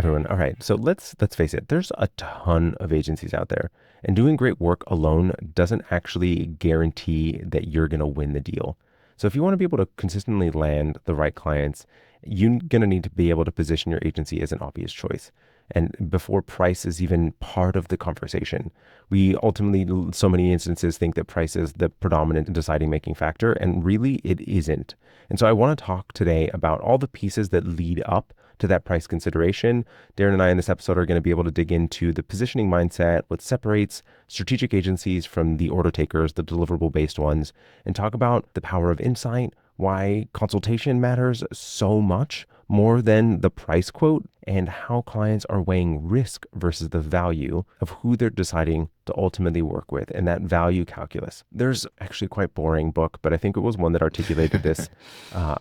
everyone. All right, so let's face it. There's a ton of agencies out there, and doing great work alone doesn't actually guarantee that you're going to win the deal. So if you want to be able to consistently land the right clients, you're going to need to be able to position your agency as an obvious choice. And before price is even part of the conversation, we ultimately, so many instances, think that price is the predominant deciding making factor, and really it isn't. And so I want to talk today about all the pieces that lead up to that price consideration. Darren and I in this episode are going to be able to dig into the positioning mindset, what separates strategic agencies from the order takers, the deliverable based ones, and talk about the power of insight, why consultation matters so much more than the price quote, and how clients are weighing risk versus the value of who they're deciding to ultimately work with, and that value calculus. There's actually a quite boring book, but I think it was one that articulated this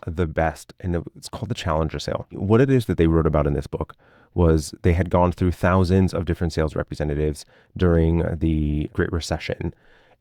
the best, and it's called The Challenger Sale. What it is that they wrote about in this book was they had gone through thousands of different sales representatives during the Great Recession,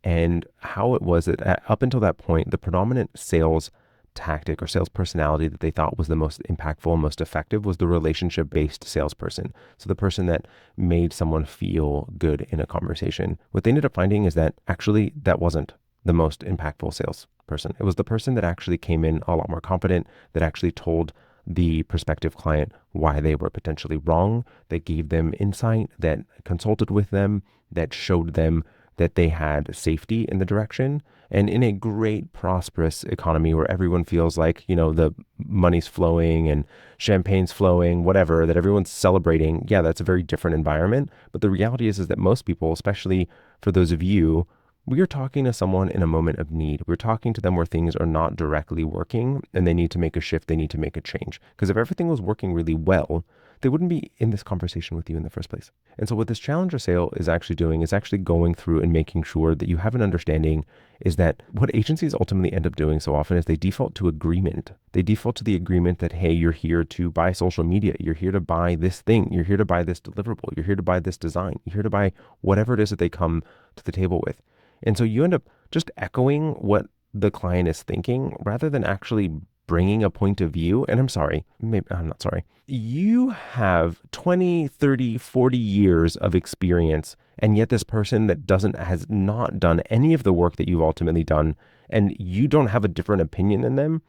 and how it was that up until that point, the predominant sales tactic or sales personality that they thought was the most impactful and most effective was the relationship-based salesperson. So the person that made someone feel good in a conversation. What they ended up finding is that actually that wasn't the most impactful salesperson. It was the person that actually came in a lot more confident, that actually told the prospective client why they were potentially wrong, that gave them insight, that consulted with them, that showed them that they had safety in the direction. And in a great, prosperous economy where everyone feels like, the money's flowing and champagne's flowing, whatever, that everyone's celebrating, yeah, that's a very different environment. But the reality is that most people, especially for those of you, we are talking to someone in a moment of need. We're talking to them where things are not directly working and they need to make a shift, they need to make a change. Because if everything was working really well, they wouldn't be in this conversation with you in the first place. And so what this Challenger Sale is actually doing is actually going through and making sure that you have an understanding is that what agencies ultimately end up doing so often is they default to agreement. They default to the agreement that, hey, you're here to buy social media. You're here to buy this thing. You're here to buy this deliverable. You're here to buy this design. You're here to buy whatever it is that they come to the table with. And so you end up just echoing what the client is thinking rather than actually bringing a point of view. And I'm not sorry. You have 20, 30, 40 years of experience, and yet this person that has not done any of the work that you've ultimately done, and you don't have a different opinion than them.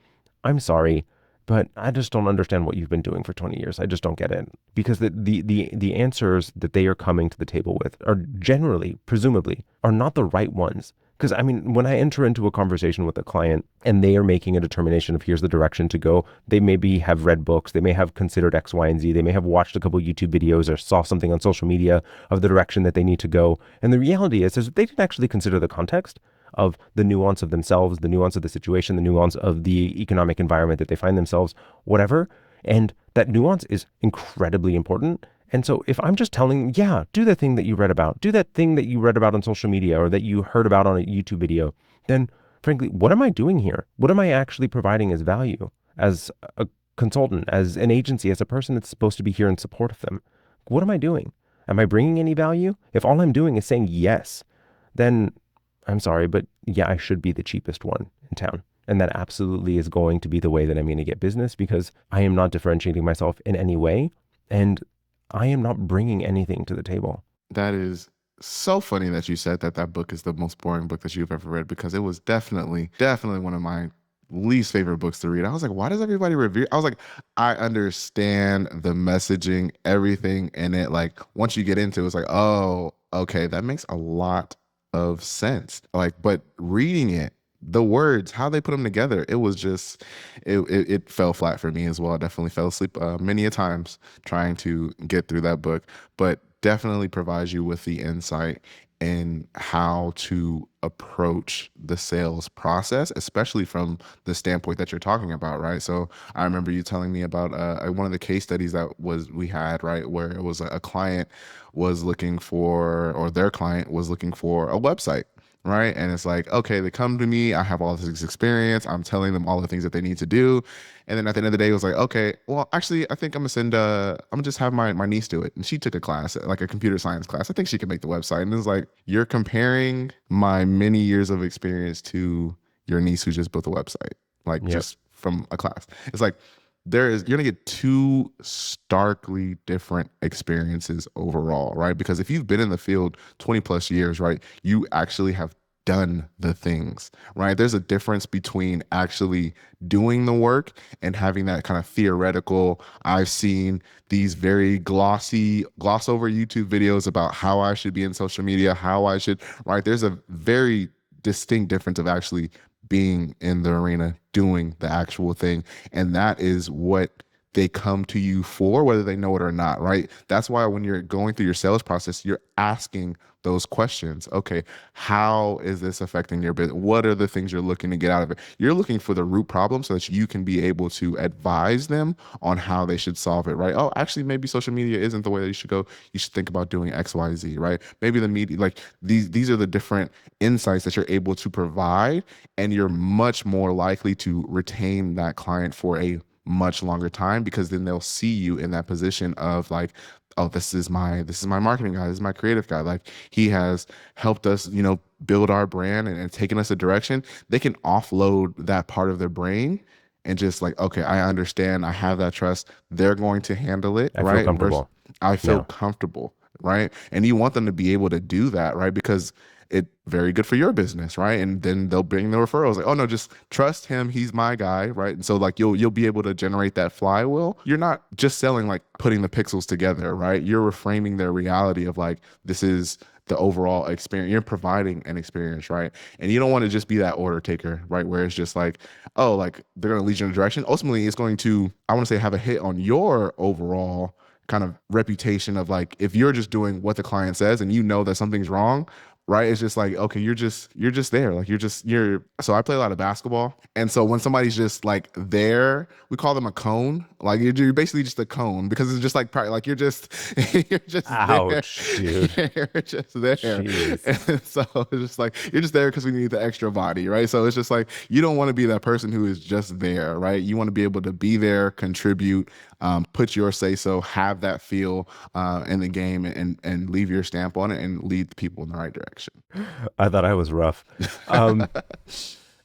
I'm sorry, but I just don't understand what you've been doing for 20 years. I just don't get it. Because the answers that they are coming to the table with are generally, presumably, are not the right ones. Because when I enter into a conversation with a client and they are making a determination of here's the direction to go, they maybe have read books, they may have considered X, Y, and Z, they may have watched a couple of YouTube videos or saw something on social media of the direction that they need to go. And the reality is they didn't actually consider the context of the nuance of themselves, the nuance of the situation, the nuance of the economic environment that they find themselves, whatever. And that nuance is incredibly important. And so if I'm just telling them, yeah, do the thing that you read about, do that thing that you read about on social media or that you heard about on a YouTube video, then frankly, what am I doing here? What am I actually providing as value as a consultant, as an agency, as a person that's supposed to be here in support of them? What am I doing? Am I bringing any value? If all I'm doing is saying yes, then I'm sorry, but yeah, I should be the cheapest one in town. And that absolutely is going to be the way that I'm going to get business because I am not differentiating myself in any way. And I am not bringing anything to the table. That is so funny that you said that book is the most boring book that you've ever read, because it was definitely one of my least favorite books to read. I was like, why does everybody review? I was like, I understand the messaging, everything in it. Like once you get into it, it's like, oh, okay, that makes a lot of sense. Like, but reading it, the words, how they put them together, it was just, it fell flat for me as well. I definitely fell asleep many a times trying to get through that book, but definitely provides you with the insight in how to approach the sales process, especially from the standpoint that you're talking about, right? So I remember you telling me about one of the case studies that we had, right, where it was a client was looking for, or their client was looking for a website. Right. And it's like, okay, they come to me. I have all this experience. I'm telling them all the things that they need to do. And then at the end of the day, it was like, okay, well, actually, I think I'm gonna just have my niece do it. And she took a class, like a computer science class. I think she can make the website. And it's like, you're comparing my many years of experience to your niece who just built a website, like Yep. just from a class. It's like, you're gonna get two starkly different experiences overall, right? Because if you've been in the field 20 plus years, right, you actually have done the things, right? There's a difference between actually doing the work and having that kind of theoretical. I've seen these very gloss over YouTube videos about how I should be in social media, how I should, right? There's a very distinct difference of actually being in the arena, doing the actual thing. And that is what they come to you for, whether they know it or not, right? That's why when you're going through your sales process, you're asking those questions. Okay, how is this affecting your business? What are the things you're looking to get out of it? You're looking for the root problem so that you can be able to advise them on how they should solve it, right? Oh, actually, maybe social media isn't the way that you should go. You should think about doing X, Y, Z, right? Maybe the media, like these are the different insights that you're able to provide, and you're much more likely to retain that client for a much longer time, because then they'll see you in that position of like, oh, this is my marketing guy, this is my creative guy, like he has helped us, build our brand and taken us a direction. They can offload that part of their brain and just like, okay, I understand, I have that trust, they're going to handle it, I feel right? Versus comfortable. I feel Yeah. comfortable, right? And you want them to be able to do that, right? Because it very good for your business, right? And then they'll bring the referrals like, oh no, just trust him, he's my guy, right? And so like you'll be able to generate that flywheel. You're not just selling like putting the pixels together, right? You're reframing their reality of like, this is the overall experience. You're providing an experience, right? And you don't want to just be that order taker, right? Where it's just like, oh, like they're going to lead you in a direction. Ultimately, it's going to, I want to say, have a hit on your overall kind of reputation of like, if you're just doing what the client says and you know that something's wrong, right? It's just like, okay, you're just there. Like you're so I play a lot of basketball. And so when somebody's just like there, we call them a cone. Like you're basically just a cone, because it's just like you're just you're just there. Ouch, dude. You're just there. Jeez. And so it's just like you're just there because we need the extra body, right? So it's just like you don't want to be that person who is just there, right? You want to be able to be there, contribute, put your say so, have that feel in the game, and leave your stamp on it and lead the people in the right direction. I thought I was rough. Um,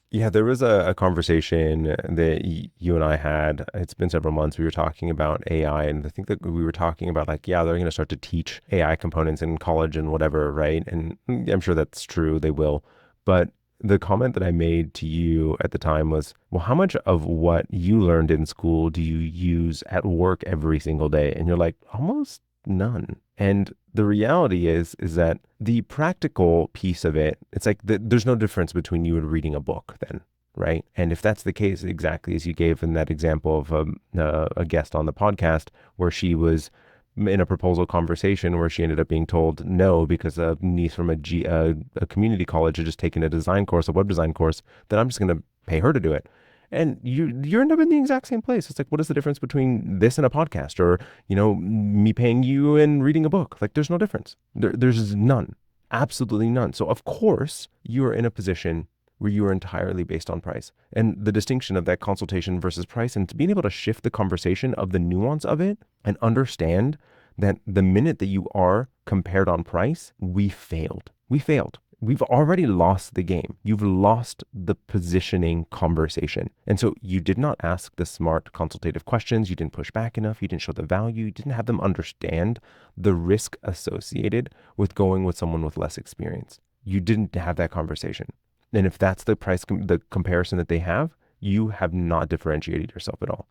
yeah, there was a conversation that you and I had. It's been several months. We were talking about AI, and I think that we were talking about like, yeah, they're going to start to teach AI components in college and whatever, right? And I'm sure that's true. They will. But the comment that I made to you at the time was, well, how much of what you learned in school do you use at work every single day? And you're like, almost none. And the reality is that the practical piece of it, it's like there's no difference between you and reading a book then, right? And if that's the case, exactly as you gave in that example of a guest on the podcast where she was in a proposal conversation where she ended up being told no because a niece from a community college had just taken a design course, a web design course, then I'm just going to pay her to do it. And you end up in the exact same place. It's like, what is the difference between this and a podcast, or me paying you and reading a book? Like, there's no difference. There's none, absolutely none. So of course you are in a position where you are entirely based on price, and the distinction of that consultation versus price, and to being able to shift the conversation of the nuance of it and understand that the minute that you are compared on price, we failed. We failed. We've already lost the game. You've lost the positioning conversation. And so you did not ask the smart consultative questions. You didn't push back enough. You didn't show the value. You didn't have them understand the risk associated with going with someone with less experience. You didn't have that conversation. And if that's the price, the comparison that they have, you have not differentiated yourself at all.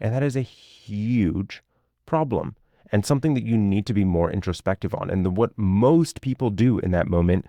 And that is a huge problem, and something that you need to be more introspective on. And what most people do in that moment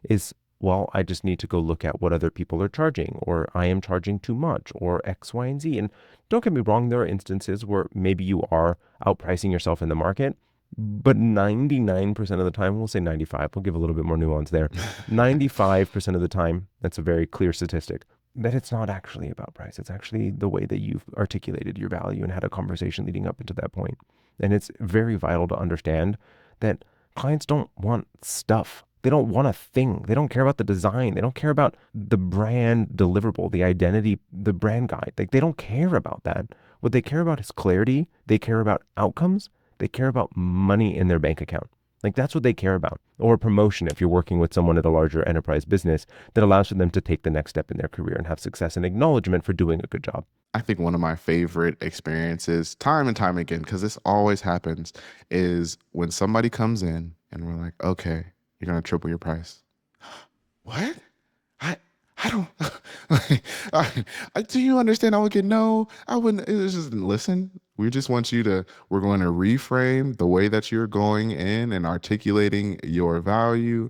is, well, I just need to go look at what other people are charging, or I am charging too much, or X, Y, and Z. And don't get me wrong, there are instances where maybe you are outpricing yourself in the market, but 99% of the time, we'll say 95, we'll give a little bit more nuance there. 95% of the time, that's a very clear statistic, that it's not actually about price. It's actually the way that you've articulated your value and had a conversation leading up into that point. And it's very vital to understand that clients don't want stuff. They don't want a thing. They don't care about the design. They don't care about the brand deliverable, the identity, the brand guide. Like, they don't care about that. What they care about is clarity. They care about outcomes. They care about money in their bank account. Like that's what they care about. Or a promotion if you're working with someone at a larger enterprise business that allows for them to take the next step in their career and have success and acknowledgement for doing a good job. I think one of my favorite experiences, time and time again, because this always happens, is when somebody comes in and we're like, okay, you're gonna triple your price. What? I I don't like, do you understand? I would get no, I wouldn't. It was just listen. We just want you to. We're going to reframe the way that you're going in and articulating your value.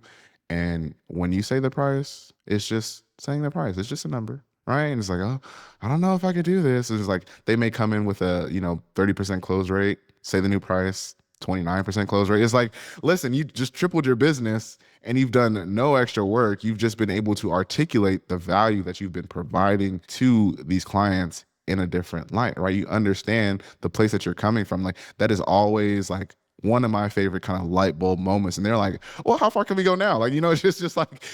And when you say the price, it's just saying the price. It's just a number, right? And it's like, oh, I don't know if I could do this. It's like they may come in with a 30% close rate, say the new price, 29% close rate. It's like, listen, you just tripled your business and you've done no extra work. You've just been able to articulate the value that you've been providing to these clients in a different light, right? You understand the place that you're coming from. Like that is always like one of my favorite kind of light bulb moments. And they're like, well, how far can we go now? Like, it's just like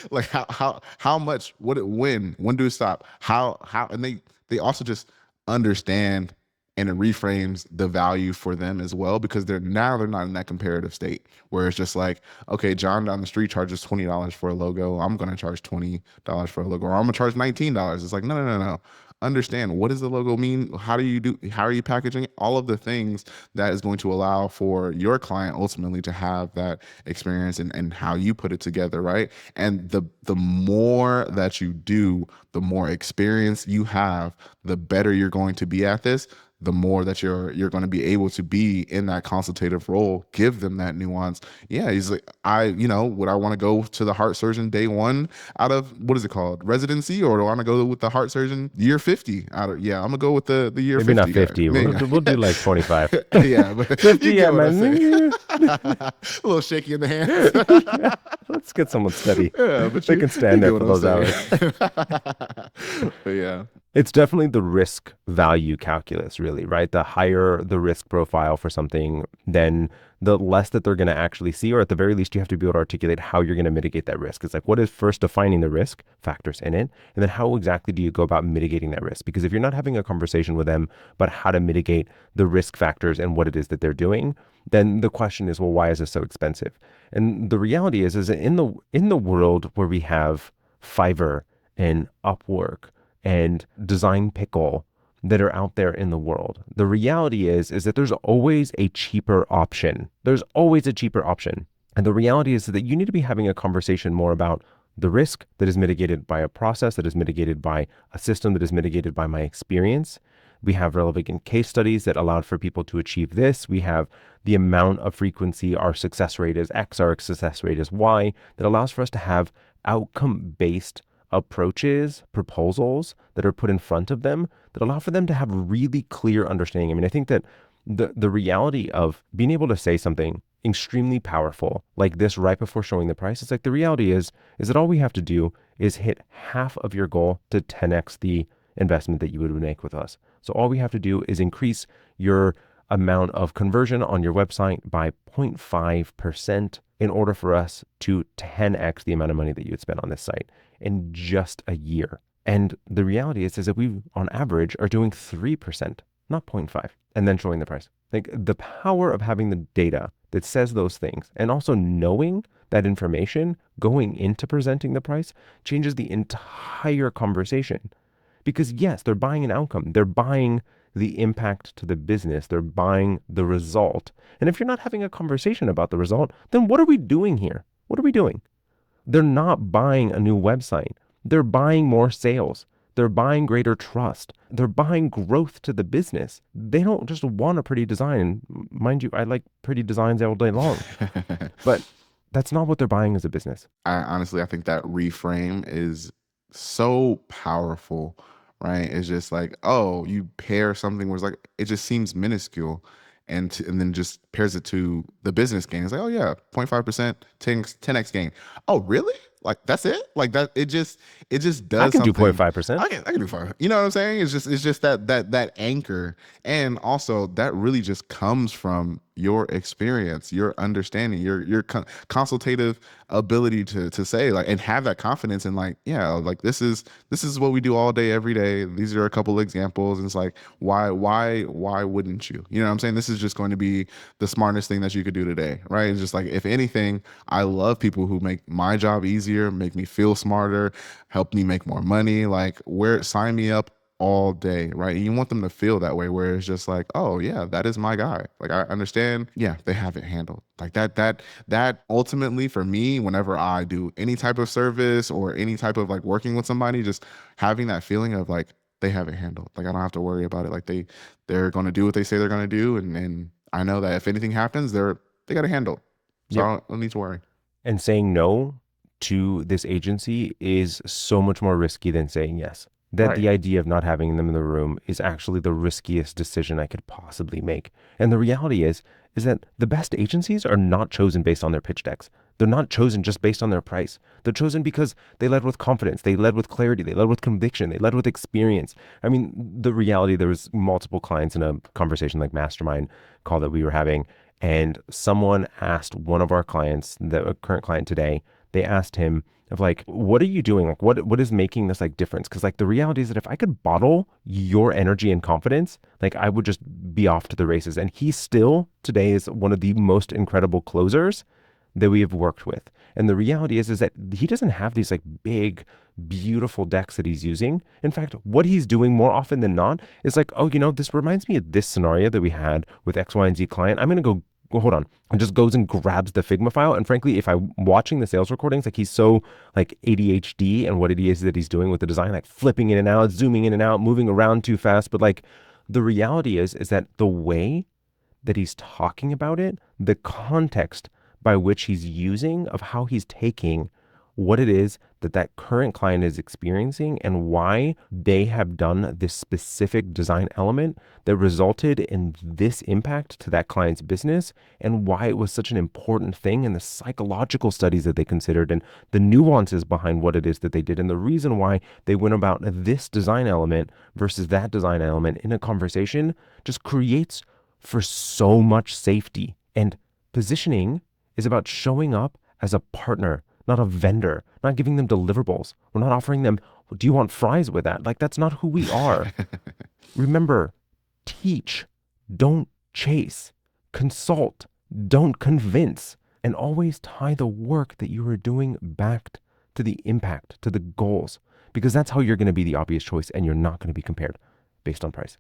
how much, when do it stop? And they also just understand, and it reframes the value for them as well, because they're not in that comparative state where it's just like, okay, John down the street charges $20 for a logo. I'm going to charge $20 for a logo, or I'm going to charge $19. It's like, no, no, no, no. Understand, what does the logo mean? How are you packaging it? All of the things that is going to allow for your client ultimately to have that experience, and how you put it together, right? And the more that you do, the more experience you have, the better you're going to be at this, the more that you're going to be able to be in that consultative role, give them that nuance. Yeah, he's like, would I want to go to the heart surgeon day one out of, what is it called, residency, or do I want to go with the heart surgeon year 50 out of, yeah, I'm gonna go with the year Maybe not 50 guy. 50. We'll do like 25. Yeah, but 50, you yeah, get what I'm man. saying. A little shaky in the hands. Yeah. Let's get someone steady. Yeah, but They you can you stand there get for what I'm those saying. hours. But yeah. It's definitely the risk value calculus, really, right? The higher the risk profile for something, then the less that they're going to actually see, or at the very least, you have to be able to articulate how you're going to mitigate that risk. It's like, what is first defining the risk factors in it? And then how exactly do you go about mitigating that risk? Because if you're not having a conversation with them about how to mitigate the risk factors and what it is that they're doing, then the question is, well, why is this so expensive? And the reality is in the world where we have Fiverr and Upwork and Design Pickle that are out there in the world, the reality is that there's always a cheaper option. There's always a cheaper option. And the reality is that you need to be having a conversation more about the risk that is mitigated by a process, that is mitigated by a system, that is mitigated by my experience. We have relevant case studies that allowed for people to achieve this. We have the amount of frequency, our success rate is X, our success rate is Y, that allows for us to have outcome-based approaches, proposals that are put in front of them that allow for them to have really clear understanding. I mean, I think that the reality of being able to say something extremely powerful like this right before showing the price, it's like the reality is that all we have to do is hit half of your goal to 10x the investment that you would make with us. So all we have to do is increase your amount of conversion on your website by 0.5% in order for us to 10x the amount of money that you would spend on this site in just a year. And the reality is that we, on average, are doing 3%, not 0.5, and then showing the price. Like the power of having the data that says those things and also knowing that information going into presenting the price changes the entire conversation. Because yes, they're buying an outcome. They're buying the impact to the business. They're buying the result. And if you're not having a conversation about the result, then what are we doing here? What are we doing? They're not buying a new website. They're buying more sales. They're buying greater trust. They're buying growth to the business. They don't just want a pretty design. Mind you, I like pretty designs all day long. But that's not what they're buying as a business. I think that reframe is so powerful, right? It's just like, oh, you pair something where it's like, it just seems minuscule, and then just pairs it to the business gain. It's like, oh yeah, 0.5%, 10x gain. Oh, really? Like that's it. Like that. It just I does can do something. 0.5%. I can do fine. You know what I'm saying? It's just that anchor, and also that really just comes from your experience, your understanding, your consultative ability to say like and have that confidence and like yeah, like this is what we do all day every day. These are a couple examples, and it's like why wouldn't you? You know what I'm saying? This is just going to be the smartest thing that you could do today, right? It's just like if anything, I love people who make my job easier, make me feel smarter, help me make more money. Like where sign me up all day, right? And you want them to feel that way where it's just like, oh yeah, that is my guy. Like I understand, yeah, they have it handled. Like that ultimately for me, whenever I do any type of service or any type of like working with somebody, just having that feeling of like they have it handled. Like I don't have to worry about it. Like they're gonna do what they say they're gonna do, and I know that if anything happens, they got it handled. So Yep. I don't need to worry. And saying no to this agency is so much more risky than saying yes. That Right. the idea of not having them in the room is actually the riskiest decision I could possibly make. And the reality is that the best agencies are not chosen based on their pitch decks. They're not chosen just based on their price. They're chosen because they led with confidence, they led with clarity, they led with conviction, they led with experience. I mean, the reality, there was multiple clients in a conversation like mastermind call that we were having, and someone asked one of our clients, the current client today, they asked him of like, what are you doing? Like, what is making this like difference? Because like the reality is that if I could bottle your energy and confidence, like I would just be off to the races. And he still today is one of the most incredible closers that we have worked with. And the reality is that he doesn't have these like big, beautiful decks that he's using. In fact, what he's doing more often than not is like, oh, this reminds me of this scenario that we had with X, Y, and Z client. I'm going to go, well, hold on, and just goes and grabs the Figma file. And frankly, if I'm watching the sales recordings, like he's so like ADHD and what it is that he's doing with the design, like flipping in and out, zooming in and out, moving around too fast. But like the reality is that the way that he's talking about it, the context by which he's using of how he's taking what it is that that current client is experiencing and why they have done this specific design element that resulted in this impact to that client's business and why it was such an important thing and the psychological studies that they considered and the nuances behind what it is that they did and the reason why they went about this design element versus that design element in a conversation just creates for so much safety. And positioning is about showing up as a partner, not a vendor, not giving them deliverables. We're not offering them, well, do you want fries with that? Like, that's not who we are. Remember, teach, don't chase, consult, don't convince, and always tie the work that you are doing back to the impact, to the goals, because that's how you're going to be the obvious choice and you're not going to be compared based on price.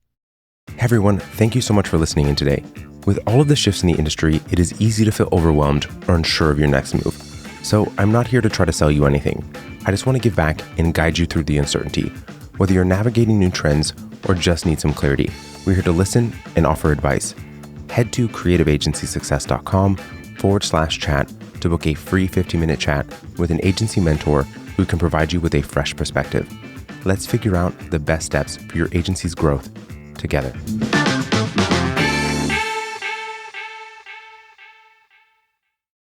Hey everyone, thank you so much for listening in today. With all of the shifts in the industry, it is easy to feel overwhelmed or unsure of your next move. So I'm not here to try to sell you anything. I just want to give back and guide you through the uncertainty. Whether you're navigating new trends or just need some clarity, we're here to listen and offer advice. Head to creativeagencysuccess.com/chat to book a free 15-minute chat with an agency mentor who can provide you with a fresh perspective. Let's figure out the best steps for your agency's growth together.